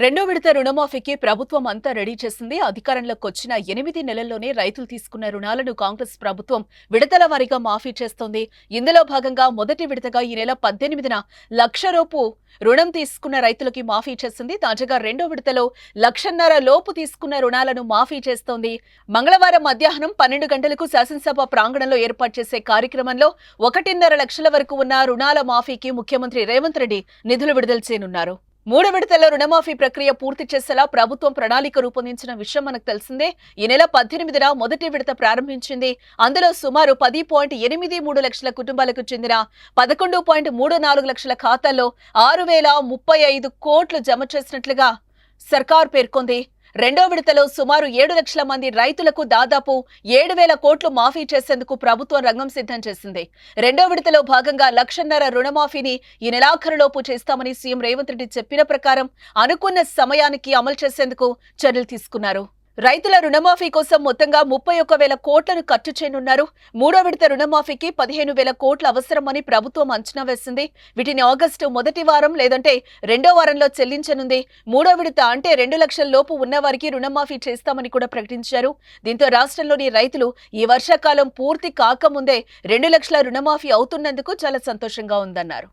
రెండో విడత రుణమాఫీకి ప్రభుత్వం అంతా రెడీ చేసింది. అధికారంలోకి వచ్చిన 8 నెలల్లోనే రైతులు తీసుకున్న రుణాలను కాంగ్రెస్ ప్రభుత్వం విడతల వారీగా మాఫీ చేస్తోంది. ఇందులో భాగంగా మొదటి విడతగా ఈ నెల 18న లక్ష రూపు రుణం తీసుకున్న రైతులకి మాఫీ చేసింది. తాజాగా రెండో విడతలో 1,50,000 లోపు తీసుకున్న రుణాలను మాఫీ చేస్తోంది. మంగళవారం మధ్యాహ్నం 12 గంటలకు శాసనసభ ప్రాంగణంలో ఏర్పాటు చేసే కార్యక్రమంలో 1.5 లక్షల వరకు ఉన్న రుణాల మాఫీకి ముఖ్యమంత్రి రేవంత్ రెడ్డి నిధులు విడుదల చేయనున్నారు. 3 విడతల్లో రుణమాఫీ ప్రక్రియ పూర్తి చేసేలా ప్రభుత్వం ప్రణాళిక రూపొందించిన విషయం మనకు తెలిసిందే. ఈ నెల 18న మొదటి విడత ప్రారంభించింది. అందులో సుమారు 10.83 లక్షల కుటుంబాలకు చెందిన 11.34 లక్షల ఖాతాల్లో 6,035 కోట్లు జమ చేసినట్లుగా సర్కార్ పేర్కొంది. రెండో విడతలో సుమారు 7 లక్షల మంది రైతులకు దాదాపు 7,000 కోట్లు మాఫీ చేసేందుకు ప్రభుత్వం రంగం సిద్ధం చేసింది. రెండో విడతలో భాగంగా 1,50,000 రుణమాఫీని ఈ నెలాఖరులోపు చేస్తామని సీఎం రేవంత్ రెడ్డి చెప్పిన ప్రకారం అనుకున్న సమయానికి అమలు చేసేందుకు చర్యలు తీసుకున్నారు. రైతుల రుణమాఫీ కోసం మొత్తంగా 31,000 కోట్లను ఖర్చు చేయనున్నారు. మూడో విడత రుణమాఫీకి 15,000 కోట్లు అవసరమని ప్రభుత్వం అంచనా వేసింది. వీటిని ఆగస్టు మొదటి వారం లేదంటే రెండో వారంలో చెల్లించనుంది. మూడో విడత అంటే 2 లక్షల లోపు ఉన్నవారికి రుణమాఫీ చేస్తామని కూడా ప్రకటించారు. దీంతో రాష్ట్రంలోని రైతులు ఈ వర్షాకాలం పూర్తి కాకముందే 2 లక్షల రుణమాఫీ అవుతున్నందుకు చాలా సంతోషంగా ఉందన్నారు.